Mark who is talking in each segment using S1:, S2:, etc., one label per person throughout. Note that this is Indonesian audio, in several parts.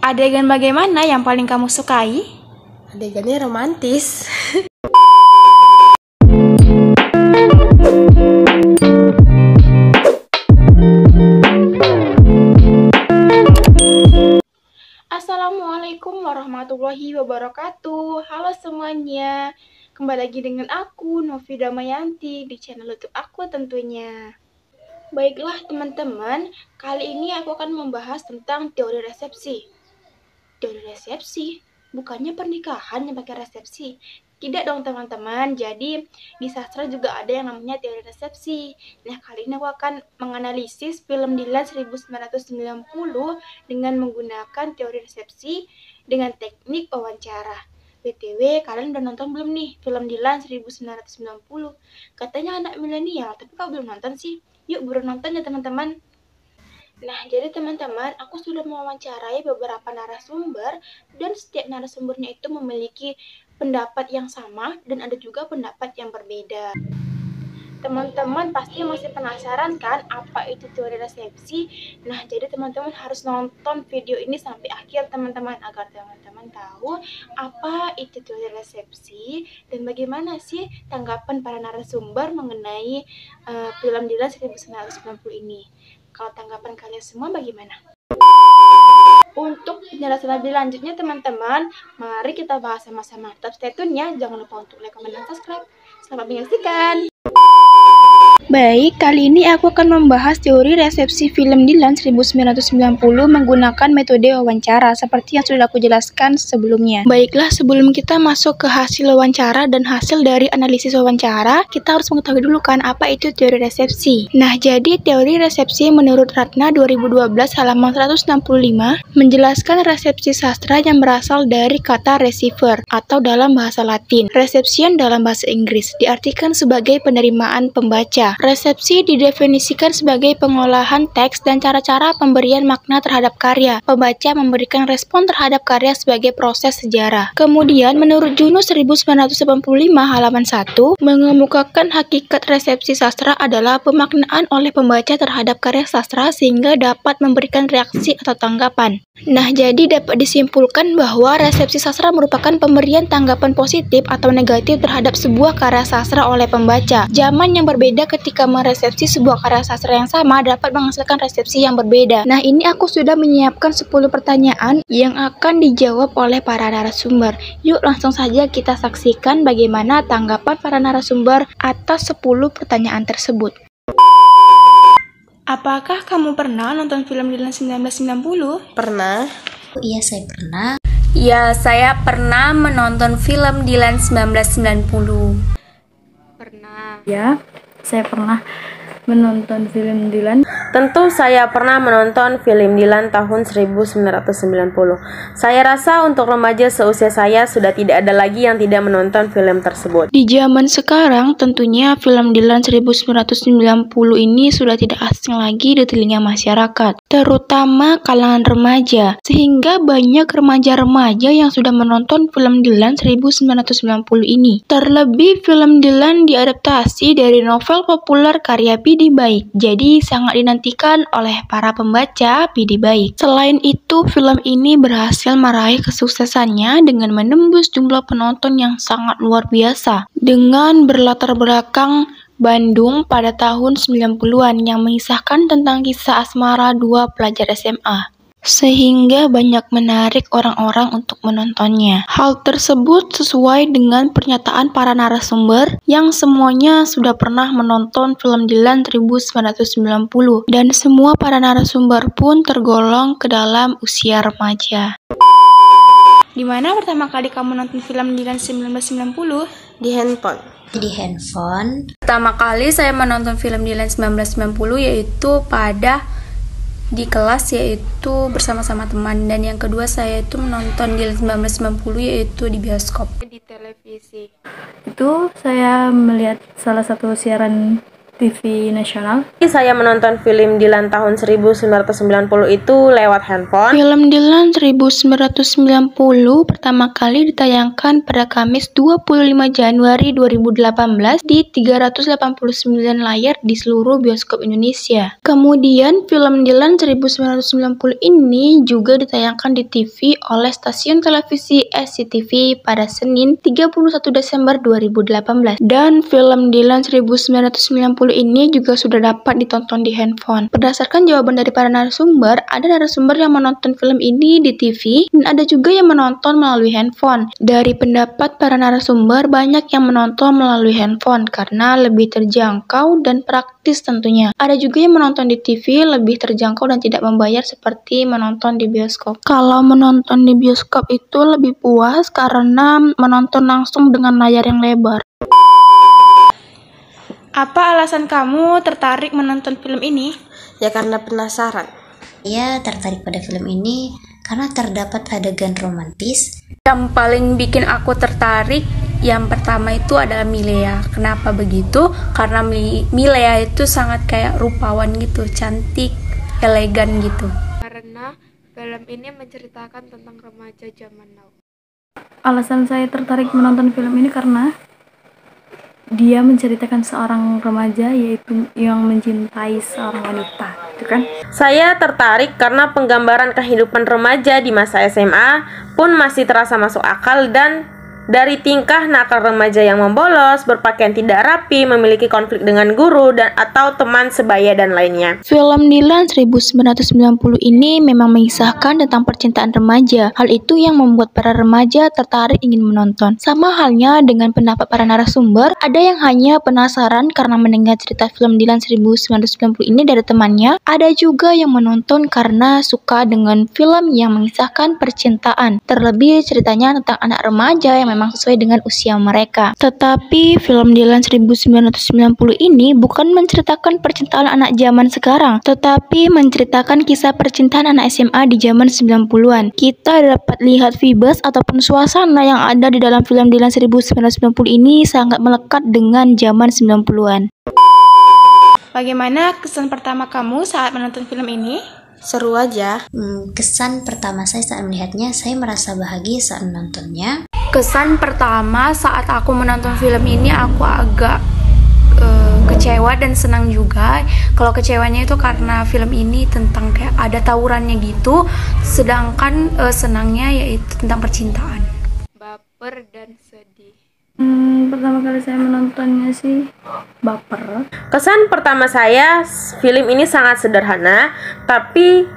S1: Adegan bagaimana yang paling kamu sukai?
S2: Adegannya romantis.
S1: Assalamualaikum warahmatullahi wabarakatuh. Halo semuanya, kembali lagi dengan aku Novi Damayanti di channel YouTube aku tentunya. Baiklah teman-teman, kali ini aku akan membahas tentang teori resepsi. Teori resepsi? Bukannya pernikahan yang pakai resepsi? Tidak dong teman-teman, jadi di sastra juga ada yang namanya teori resepsi. Nah, kali ini aku akan menganalisis film Dilan 1990 dengan menggunakan teori resepsi dengan teknik wawancara. BTW, kalian udah nonton belum nih film Dilan 1990? Katanya anak milenial, tapi kau belum nonton sih? Yuk buru nonton ya teman-teman. Nah, jadi teman-teman, aku sudah mewawancarai beberapa narasumber dan setiap narasumbernya itu memiliki pendapat yang sama dan ada juga pendapat yang berbeda. Teman-teman pasti masih penasaran kan apa itu teori resepsi? Nah, jadi teman-teman harus nonton video ini sampai akhir teman-teman agar teman-teman tahu apa itu teori resepsi dan bagaimana sih tanggapan para narasumber mengenai film Dilan 1990 ini. Kalau tanggapan kalian semua bagaimana? Untuk penjelasan lebih lanjutnya teman-teman, mari kita bahas sama-sama. Tetap stay tune ya, jangan lupa untuk like, comment, dan subscribe. Selamat menyaksikan. Baik, kali ini aku akan membahas teori resepsi film Dilan 1990 menggunakan metode wawancara seperti yang sudah aku jelaskan sebelumnya. Baiklah, sebelum kita masuk ke hasil wawancara dan hasil dari analisis wawancara, kita harus mengetahui dulu kan apa itu teori resepsi. Nah, jadi teori resepsi menurut Ratna 2012 halaman 165 menjelaskan resepsi sastra yang berasal dari kata receiver atau dalam bahasa Latin, reception dalam bahasa Inggris, diartikan sebagai penerimaan pembaca. Resepsi didefinisikan sebagai pengolahan teks dan cara-cara pemberian makna terhadap karya. Pembaca memberikan respon terhadap karya sebagai proses sejarah. Kemudian, menurut Junus 1985 halaman 1, mengemukakan hakikat resepsi sastra adalah pemaknaan oleh pembaca terhadap karya sastra sehingga dapat memberikan reaksi atau tanggapan. Nah, jadi dapat disimpulkan bahwa resepsi sastra merupakan pemberian tanggapan positif atau negatif terhadap sebuah karya sastra oleh pembaca. Zaman yang berbeda ketika meresepsi sebuah karya sastra yang sama dapat menghasilkan resepsi yang berbeda. Nah, ini aku sudah menyiapkan 10 pertanyaan yang akan dijawab oleh para narasumber. Yuk langsung saja kita saksikan bagaimana tanggapan para narasumber atas 10 pertanyaan tersebut. Apakah kamu pernah nonton film Dilan 1990?
S2: Pernah?
S3: Iya, saya pernah.
S4: Ya, saya pernah menonton film Dilan 1990.
S1: Pernah.
S5: Ya, saya pernah menonton film Dilan.
S2: Tentu saya pernah menonton film Dilan tahun 1990. Saya rasa untuk remaja seusia saya sudah tidak ada lagi yang tidak menonton film tersebut.
S1: Di zaman sekarang tentunya film Dilan 1990 ini sudah tidak asing lagi di telinga masyarakat, terutama kalangan remaja, sehingga banyak remaja-remaja yang sudah menonton film Dilan 1990 ini. Terlebih film Dilan diadaptasi dari novel populer karya Pidi Baik, jadi sangat dinantikan oleh para pembaca Pidi Baik. Selain itu, film ini berhasil meraih kesuksesannya dengan menembus jumlah penonton yang sangat luar biasa. Dengan berlatar belakang Bandung pada tahun 90-an yang mengisahkan tentang kisah asmara dua pelajar SMA, sehingga banyak menarik orang-orang untuk menontonnya. Hal tersebut sesuai dengan pernyataan para narasumber yang semuanya sudah pernah menonton film Dilan 1990 dan semua para narasumber pun tergolong ke dalam usia remaja. Di mana pertama kali kamu nonton film Dilan 1990?
S2: Di handphone.
S3: Di handphone.
S4: Pertama kali saya menonton film Dilan 1990 yaitu di kelas, yaitu bersama-sama teman, dan yang kedua saya itu menonton Dilan 1990 yaitu di bioskop.
S1: Di televisi.
S5: Itu saya melihat salah satu siaran TV nasional.
S2: Saya menonton film Dilan tahun 1990 itu lewat handphone.
S1: Film Dilan 1990 pertama kali ditayangkan pada Kamis 25 Januari 2018 di 389 layar di seluruh bioskop Indonesia. Kemudian film Dilan 1990 ini juga ditayangkan di TV oleh stasiun televisi SCTV pada Senin 31 Desember 2018. Dan film Dilan 1990 ini juga sudah dapat ditonton di handphone. Berdasarkan jawaban dari para narasumber, ada narasumber yang menonton film ini di TV dan ada juga yang menonton melalui handphone. Dari pendapat para narasumber, banyak yang menonton melalui handphone karena lebih terjangkau dan praktis tentunya. Ada juga yang menonton di TV lebih terjangkau dan tidak membayar seperti menonton di bioskop. Kalau menonton di bioskop itu lebih puas karena menonton langsung dengan layar yang lebar. Apa alasan kamu tertarik menonton film ini?
S2: Ya karena penasaran.
S3: Saya tertarik pada film ini karena terdapat adegan romantis.
S4: Yang paling bikin aku tertarik yang pertama itu adalah Milea. Kenapa begitu? Karena Milea itu sangat kayak rupawan gitu, cantik, elegan gitu.
S6: Karena film ini menceritakan tentang remaja zaman now.
S5: Alasan saya tertarik menonton film ini karena dia menceritakan seorang remaja yaitu yang mencintai seorang wanita, itu kan?
S2: Saya tertarik karena penggambaran kehidupan remaja di masa SMA pun masih terasa masuk akal, dan dari tingkah nakal remaja yang membolos, berpakaian tidak rapi, memiliki konflik dengan guru dan atau teman sebaya dan lainnya.
S1: Film Dilan 1990 ini memang mengisahkan tentang percintaan remaja. Hal itu yang membuat para remaja tertarik ingin menonton. Sama halnya dengan pendapat para narasumber, ada yang hanya penasaran karena mendengar cerita film Dilan 1990 ini dari temannya. Ada juga yang menonton karena suka dengan film yang mengisahkan percintaan. Terlebih ceritanya tentang anak remaja yang memang sesuai dengan usia mereka. Tetapi film Dilan 1990 ini bukan menceritakan percintaan anak zaman sekarang, tetapi menceritakan kisah percintaan anak SMA di zaman 90-an. Kita dapat lihat vibes ataupun suasana yang ada di dalam film Dilan 1990 ini sangat melekat dengan zaman 90-an. Bagaimana kesan pertama kamu saat menonton film ini?
S2: Seru aja.
S3: Kesan pertama saya saat melihatnya, saya merasa bahagia saat menontonnya.
S4: Kesan pertama saat aku menonton film ini, aku agak kecewa dan senang juga. Kalau kecewanya itu karena film ini tentang kayak ada tawurannya gitu, sedangkan senangnya yaitu tentang percintaan.
S6: Baper dan sedih.
S5: Pertama kali saya menontonnya sih baper.
S2: Kesan pertama saya, film ini sangat sederhana, tapi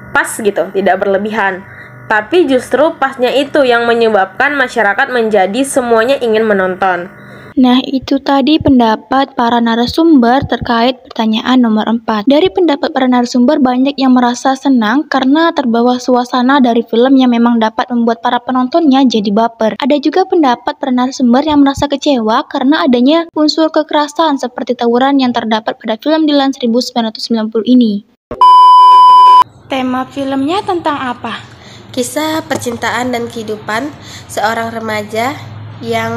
S2: pas gitu, tidak berlebihan. Tapi justru pasnya itu yang menyebabkan masyarakat menjadi semuanya ingin menonton.
S1: Nah, itu tadi pendapat para narasumber terkait pertanyaan nomor 4. Dari pendapat para narasumber, banyak yang merasa senang karena terbawa suasana dari film yang memang dapat membuat para penontonnya jadi baper. Ada juga pendapat para narasumber yang merasa kecewa karena adanya unsur kekerasan seperti tawuran yang terdapat pada film Dilan 1990 ini. Tema filmnya tentang apa?
S2: Kisah percintaan dan kehidupan seorang remaja yang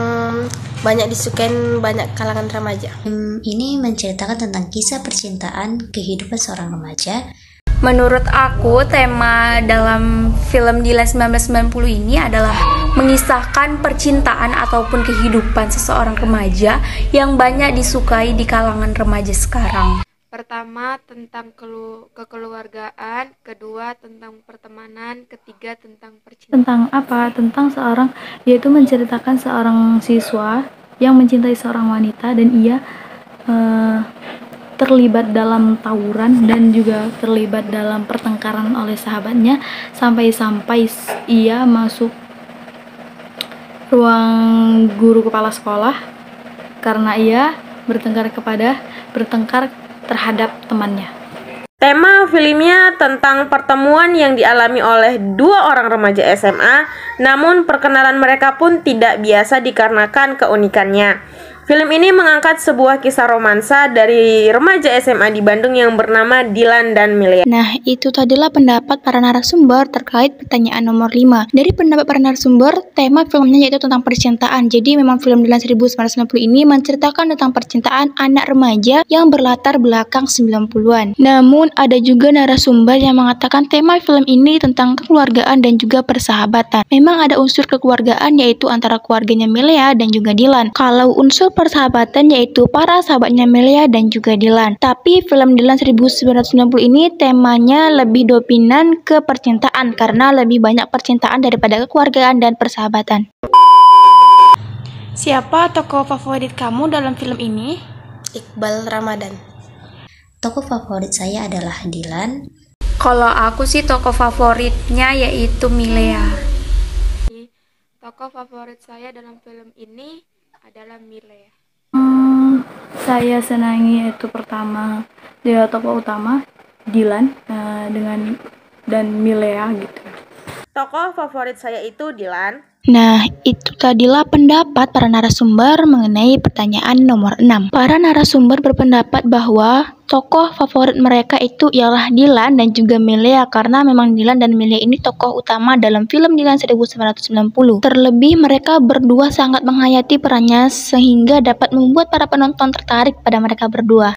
S2: banyak disukai banyak kalangan remaja.
S3: Ini menceritakan tentang kisah percintaan kehidupan seorang remaja.
S4: Menurut aku, tema dalam film Dilan 1990 ini adalah mengisahkan percintaan ataupun kehidupan seseorang remaja yang banyak disukai di kalangan remaja sekarang.
S6: Pertama tentang kekeluargaan, kedua tentang pertemanan, ketiga tentang percintaan.
S5: Tentang apa? Tentang seorang, yaitu menceritakan seorang siswa yang mencintai seorang wanita dan ia terlibat dalam tawuran dan juga terlibat dalam pertengkaran oleh sahabatnya sampai-sampai ia masuk ruang guru kepala sekolah karena ia bertengkar terhadap temannya.
S2: Tema filmnya tentang pertemuan yang dialami oleh dua orang remaja SMA, namun perkenalan mereka pun tidak biasa dikarenakan keunikannya. Film ini mengangkat sebuah kisah romansa dari remaja SMA di Bandung yang bernama Dilan dan Milea.
S1: Nah, itu tadilah pendapat para narasumber terkait pertanyaan nomor 5. Dari pendapat para narasumber, tema filmnya yaitu tentang percintaan. Jadi memang film Dilan 1990 ini menceritakan tentang percintaan anak remaja yang berlatar belakang 90-an. Namun, ada juga narasumber yang mengatakan tema film ini tentang kekeluargaan dan juga persahabatan. Memang ada unsur kekeluargaan yaitu antara keluarganya Milea dan juga Dilan. Kalau unsur persahabatan yaitu para sahabatnya Milea dan juga Dilan. Tapi film Dilan 1990 ini temanya lebih dominan ke percintaan karena lebih banyak percintaan daripada kekeluargaan dan persahabatan. Siapa tokoh favorit kamu dalam film ini?
S3: Iqbal Ramadan. Tokoh favorit saya adalah Dilan.
S4: Kalau aku sih tokoh favoritnya yaitu Milea.
S6: Tokoh favorit saya dalam film ini adalah Milea.
S5: Saya senangi itu pertama dia tokoh utama Dilan dan Milea gitu.
S2: Tokoh favorit saya itu Dilan.
S1: Nah, itu tadilah pendapat para narasumber mengenai pertanyaan nomor 6. Para narasumber berpendapat bahwa tokoh favorit mereka itu ialah Dilan dan juga Milea karena memang Dilan dan Milea ini tokoh utama dalam film Dilan 1990. Terlebih mereka berdua sangat menghayati perannya sehingga dapat membuat para penonton tertarik pada mereka berdua.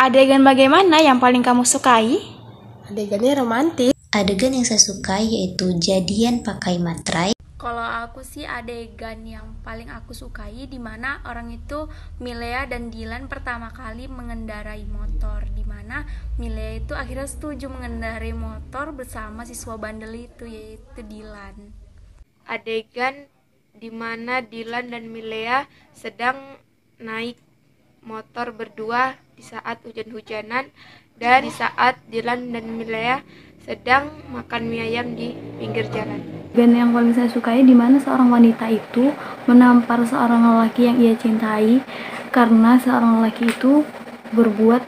S1: Adegan bagaimana yang paling kamu sukai?
S3: Adegannya romantis. Adegan yang saya suka yaitu jadian pakai materai.
S4: Kalau aku sih adegan yang paling aku sukai di mana orang itu Milea dan Dilan pertama kali mengendarai motor, di mana Milea itu akhirnya setuju mengendarai motor bersama siswa bandel itu yaitu Dilan.
S6: Adegan di mana Dilan dan Milea sedang naik motor berdua di saat hujan-hujanan dan di saat Dilan dan Milea sedang makan mie ayam di pinggir jalan.
S5: Dan yang paling saya sukai di mana seorang wanita itu menampar seorang lelaki yang ia cintai karena seorang lelaki itu berbuat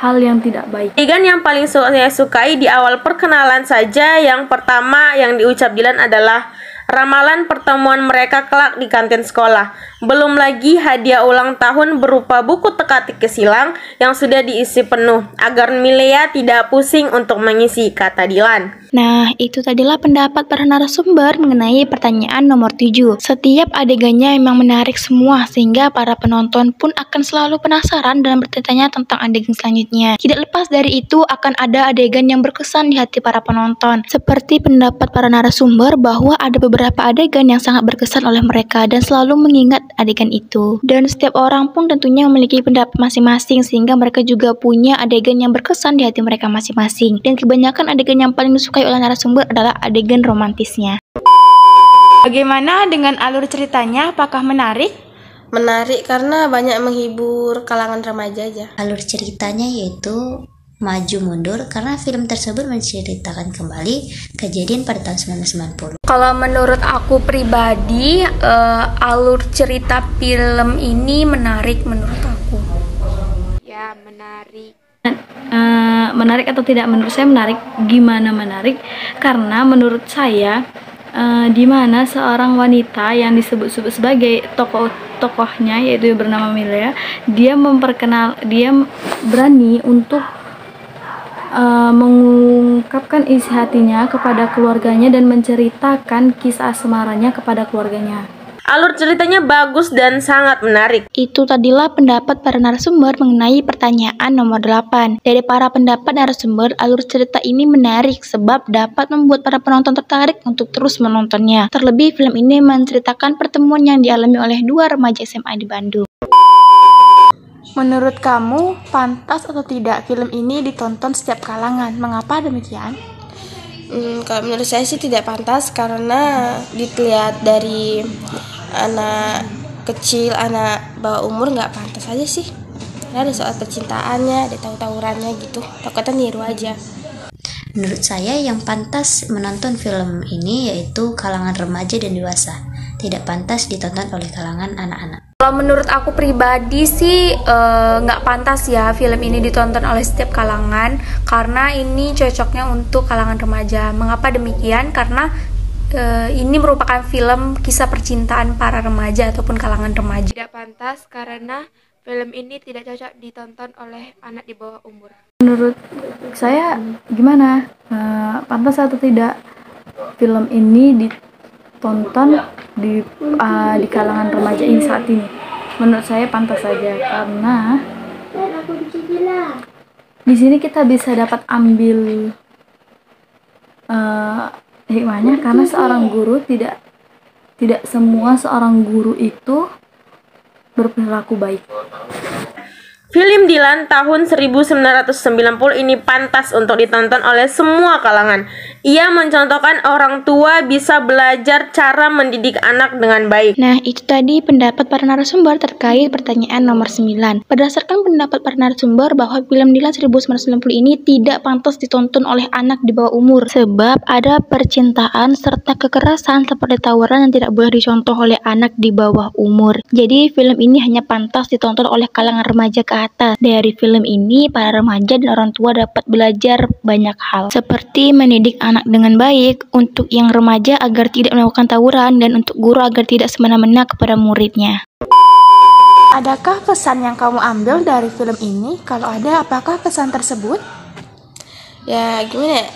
S5: hal yang tidak baik.
S2: Adegan yang paling saya sukai di awal perkenalan saja, yang pertama yang diucap Dilan adalah ramalan pertemuan mereka kelak di kantin sekolah. Belum lagi hadiah ulang tahun berupa buku teka-teki silang yang sudah diisi penuh agar Milea tidak pusing untuk mengisi, kata Dilan.
S1: Nah, itu tadilah pendapat para narasumber mengenai pertanyaan nomor 7. Setiap adegannya memang menarik semua sehingga para penonton pun akan selalu penasaran dan bertanya tentang adegan selanjutnya. Tidak lepas dari itu akan ada adegan yang berkesan di hati para penonton. Seperti pendapat para narasumber bahwa ada beberapa adegan yang sangat berkesan oleh mereka dan selalu mengingat adegan itu. Dan setiap orang pun tentunya memiliki pendapat masing-masing sehingga mereka juga punya adegan yang berkesan di hati mereka masing-masing. Dan kebanyakan adegan yang paling disukai oleh narasumber adalah adegan romantisnya. Bagaimana dengan alur ceritanya? Apakah menarik?
S7: Menarik karena banyak menghibur kalangan remaja aja.
S3: Alur ceritanya yaitu maju mundur karena film tersebut menceritakan kembali kejadian pada tahun 1990.
S4: Kalau menurut aku pribadi, alur cerita film ini menarik menurut aku.
S6: Ya, menarik.
S5: Menarik atau tidak? Menurut saya menarik. Gimana menarik? Karena menurut saya di mana seorang wanita yang disebut-sebut sebagai tokohnya yaitu bernama Milea, dia berani untuk mengungkapkan isi hatinya kepada keluarganya dan menceritakan kisah asmaranya kepada keluarganya.
S2: Alur ceritanya bagus dan sangat menarik.
S1: Itu tadilah pendapat para narasumber mengenai pertanyaan nomor 8. Dari para pendapat narasumber, alur cerita ini menarik sebab dapat membuat para penonton tertarik untuk terus menontonnya. Terlebih film ini menceritakan pertemuan yang dialami oleh dua remaja SMA di Bandung. Menurut kamu, pantas atau tidak film ini ditonton setiap kalangan? Mengapa demikian?
S7: Kalau menurut saya sih tidak pantas karena dilihat dari anak kecil, anak bawah umur nggak pantas aja sih. Karena ada soal percintaannya, ada tawurannya gitu. Takutnya niru aja.
S3: Menurut saya yang pantas menonton film ini yaitu kalangan remaja dan dewasa. Tidak pantas ditonton oleh kalangan anak-anak.
S4: Kalau menurut aku pribadi sih nggak pantas ya film ini ditonton oleh setiap kalangan karena ini cocoknya untuk kalangan remaja. Mengapa demikian? Karena ini merupakan film kisah percintaan para remaja ataupun kalangan remaja.
S6: Tidak pantas karena film ini tidak cocok ditonton oleh anak di bawah umur.
S5: Menurut saya gimana? Pantas atau tidak film ini ditonton di kalangan remaja ini saat ini? Menurut saya pantas saja, karena di sini kita bisa dapat ambil hikmahnya, karena seorang guru tidak semua seorang guru itu berperilaku baik.
S2: Film Dilan tahun 1990 ini pantas untuk ditonton oleh semua kalangan. Ia mencontohkan orang tua bisa belajar cara mendidik anak dengan baik.
S1: Nah, itu tadi pendapat para narasumber terkait pertanyaan nomor 9. Berdasarkan pendapat para narasumber bahwa film Dilan 1990 ini tidak pantas ditonton oleh anak di bawah umur, sebab ada percintaan serta kekerasan seperti tawuran yang tidak boleh dicontoh oleh anak di bawah umur. Jadi film ini hanya pantas ditonton oleh kalangan remaja ke atas. Dari film ini, para remaja dan orang tua dapat belajar banyak hal, seperti mendidik anak dengan baik, untuk yang remaja agar tidak melakukan tawuran, dan untuk guru agar tidak semena-mena kepada muridnya. Adakah pesan yang kamu ambil dari film ini? Kalau ada, apakah pesan tersebut?
S7: Ya gimana ya,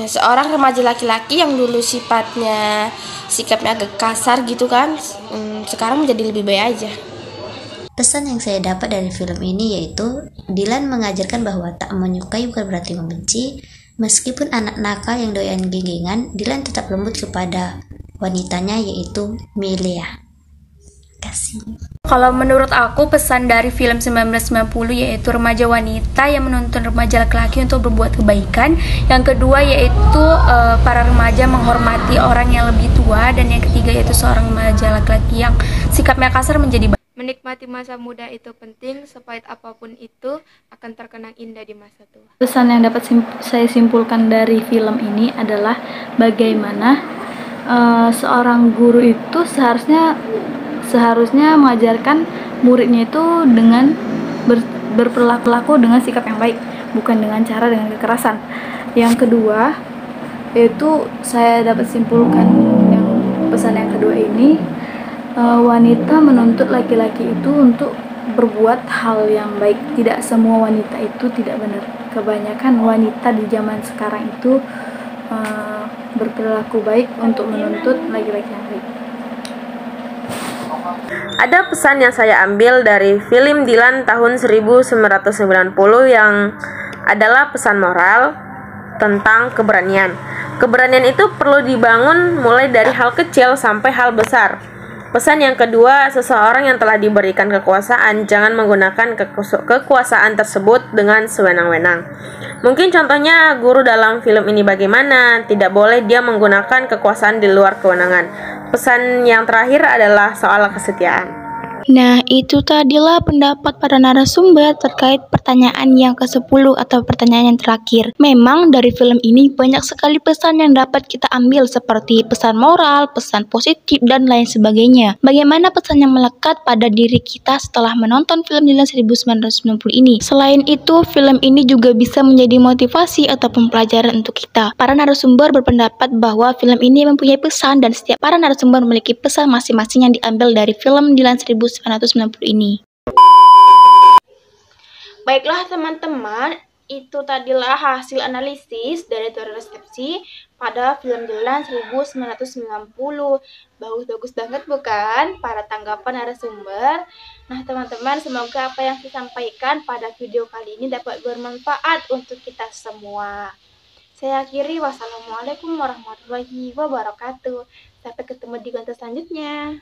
S7: seorang remaja laki-laki yang dulu sikapnya agak kasar gitu kan, sekarang menjadi lebih baik aja.
S3: Pesan yang saya dapat dari film ini yaitu Dilan mengajarkan bahwa tak menyukai bukan berarti membenci. Meskipun anak nakal yang doyan genggengan, Dilan tetap lembut kepada wanitanya yaitu Milea. Kasih.
S4: Kalau menurut aku, pesan dari film 1990 yaitu remaja wanita yang menuntun remaja laki-laki untuk berbuat kebaikan. Yang kedua yaitu para remaja menghormati orang yang lebih tua. Dan yang ketiga yaitu seorang remaja laki-laki yang sikapnya kasar menjadi baik.
S6: Menikmati masa muda itu penting, sepahit apapun itu akan terkenang indah di masa tua.
S5: Pesan yang dapat saya simpulkan dari film ini adalah bagaimana seorang guru itu seharusnya mengajarkan muridnya itu dengan berperilaku dengan sikap yang baik, bukan dengan kekerasan. Yang kedua yaitu saya dapat simpulkan pesan yang kedua ini, wanita menuntut laki-laki itu untuk berbuat hal yang baik. Tidak semua wanita itu tidak benar. Kebanyakan wanita di zaman sekarang itu berperilaku baik untuk menuntut laki-laki yang baik.
S2: Ada pesan yang saya ambil dari film Dilan tahun 1990 yang adalah pesan moral tentang keberanian. Keberanian itu perlu dibangun mulai dari hal kecil sampai hal besar. Pesan yang kedua, seseorang yang telah diberikan kekuasaan jangan menggunakan kekuasaan tersebut dengan sewenang-wenang. Mungkin contohnya guru dalam film ini bagaimana, tidak boleh dia menggunakan kekuasaan di luar kewenangan. Pesan yang terakhir adalah soal kesetiaan.
S1: Nah, itu tadilah pendapat para narasumber terkait pertanyaan yang ke-10 atau pertanyaan yang terakhir. Memang dari film ini banyak sekali pesan yang dapat kita ambil, seperti pesan moral, pesan positif, dan lain sebagainya. Bagaimana pesan yang melekat pada diri kita setelah menonton film Dilan 1990 ini? Selain itu, film ini juga bisa menjadi motivasi ataupun pelajaran untuk kita. Para narasumber berpendapat bahwa film ini mempunyai pesan, dan setiap para narasumber memiliki pesan masing-masing yang diambil dari film Dilan 1990 ini. Baiklah teman-teman, itu tadilah hasil analisis dari teori resepsi pada film Dilan 1990. Bagus-bagus banget bukan para tanggapan narasumber? Nah teman-teman, semoga apa yang saya sampaikan pada video kali ini dapat bermanfaat untuk kita semua. Saya akhiri, wassalamualaikum warahmatullahi wabarakatuh. Sampai ketemu di konten selanjutnya.